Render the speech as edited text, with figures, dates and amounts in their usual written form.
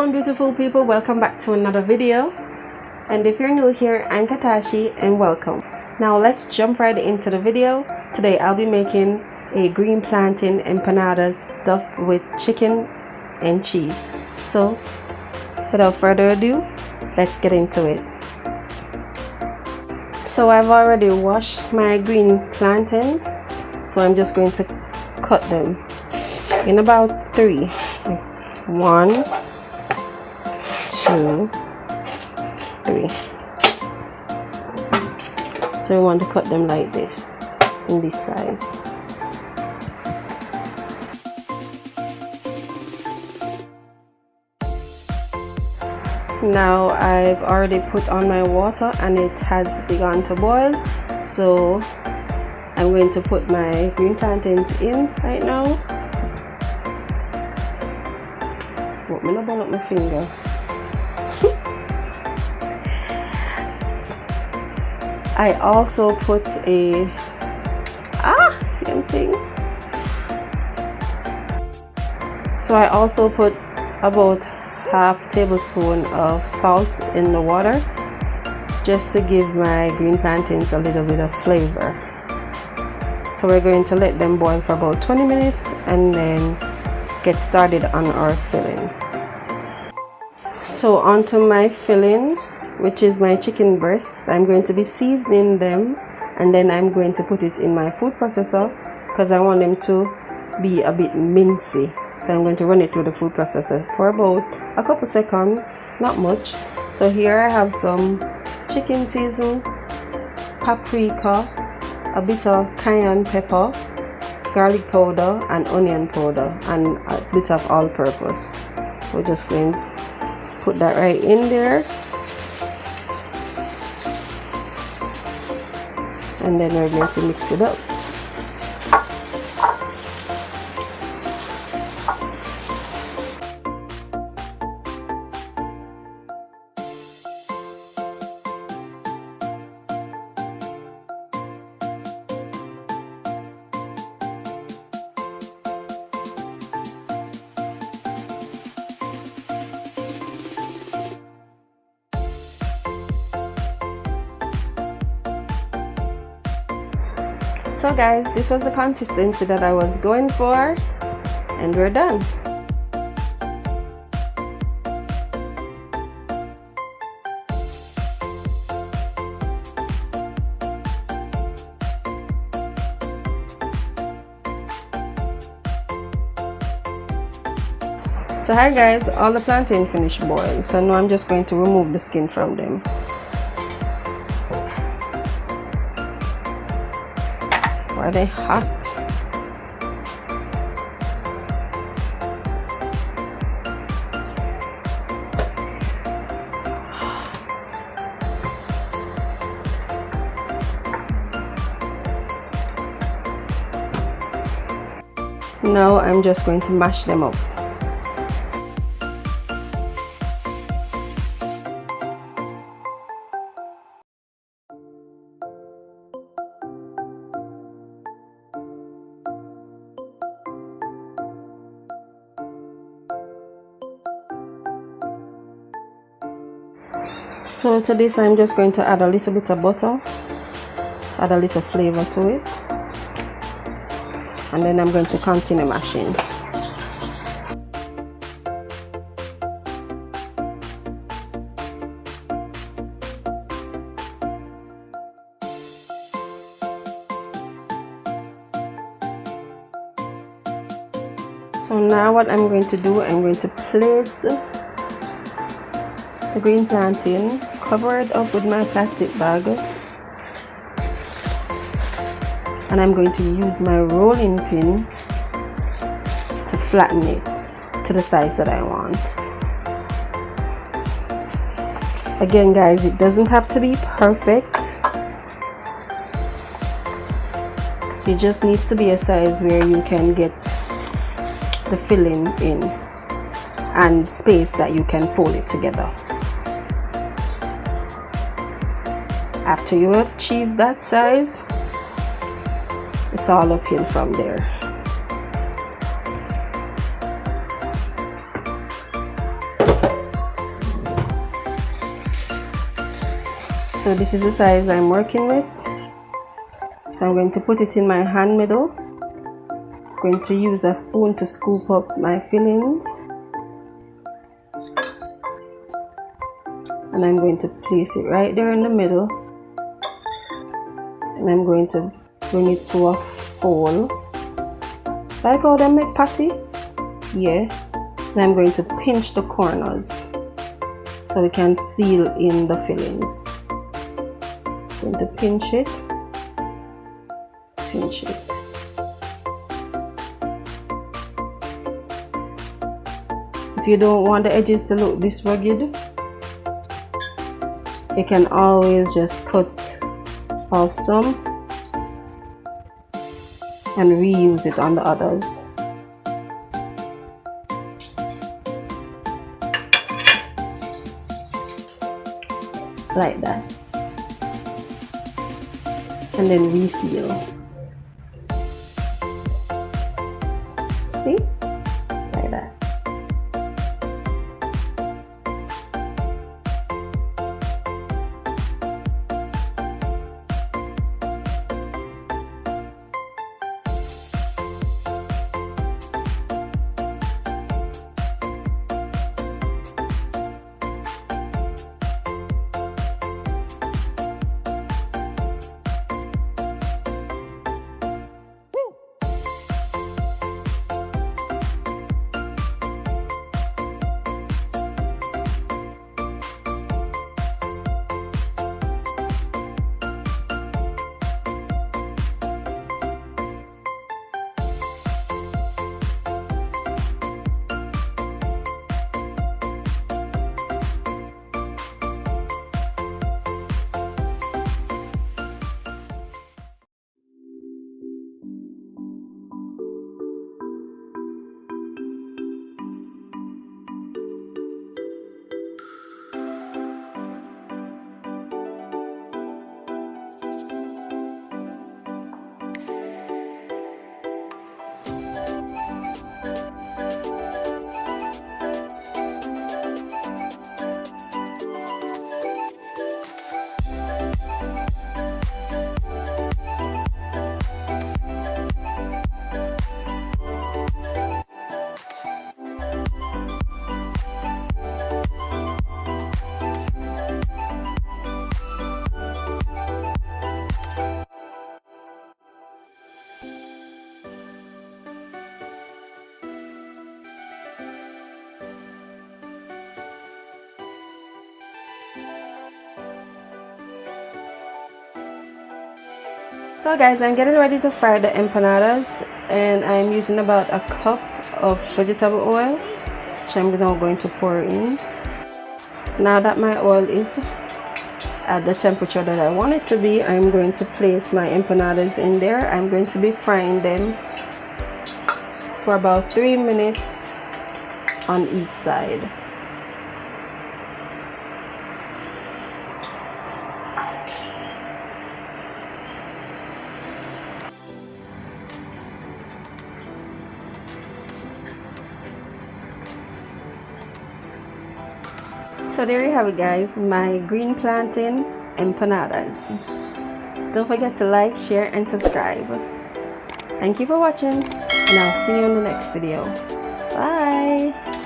on, beautiful people, welcome back to another video. And if you're new here, I'm Katashi and welcome. Now let's jump right into the video. Today I'll be making a green plantain empanadas stuffed with chicken and cheese. So without further ado, let's get into it. So I've already washed my green plantains, so I'm just going to cut them in about 3. 1, 2, 3. So we want to cut them like this, in this size. Now I've already put on my water and it has begun to boil, so I'm going to put my green plantains in right now. But I'm not burn up my finger. I also put a same thing. So I also put about half tablespoon of salt in the water, just to give my green plantains a little bit of flavor. So we're going to let them boil for about 20 minutes and then get started on our filling. So onto my filling, which is my chicken breasts. I'm going to be seasoning them and then I'm going to put it in my food processor because I want them to be a bit mincy. So I'm going to run it through the food processor for about a couple seconds, not much. So here I have some chicken season, paprika, a bit of cayenne pepper, garlic powder and onion powder, and a bit of all-purpose. We're just going to put that right in there, and then we're going to mix it up. So guys, this was the consistency that I was going for, and we're done. So hi guys, all the plantain finished boiling, so now I'm just going to remove the skin from them. Are they hot? Now I'm just going to mash them up. So to this I'm just going to add a little bit of butter, add a little flavor to it, and then I'm going to continue mashing. So now what I'm going to do, I'm going to place the green plantain, cover it up with my plastic bag, and I'm going to use my rolling pin to flatten it to the size that I want. Again guys, it doesn't have to be perfect, it just needs to be a size where you can get the filling in and space that you can fold it together. After you have achieved that size, it's all uphill from there. So this is the size I'm working with. So I'm going to put it in my hand middle. I'm going to use a spoon to scoop up my fillings. And I'm going to place it right there in the middle. And I'm going to bring it to a fold. Like how they make patty? Yeah. And I'm going to pinch the corners so we can seal in the fillings. Just going to pinch it. Pinch it. If you don't want the edges to look this rugged, you can always just cut off some and reuse it on the others. Like that. And then reseal. See? Like that. So guys, I'm getting ready to fry the empanadas, and I'm using about a cup of vegetable oil, which I'm now going to pour in. Now that my oil is at the temperature that I want it to be, I'm going to place my empanadas in there. I'm going to be frying them for about 3 minutes on each side. So there you have it guys, my green plantain empanadas. Don't forget to like, share and subscribe. Thank you for watching, and I'll see you in the next video. Bye!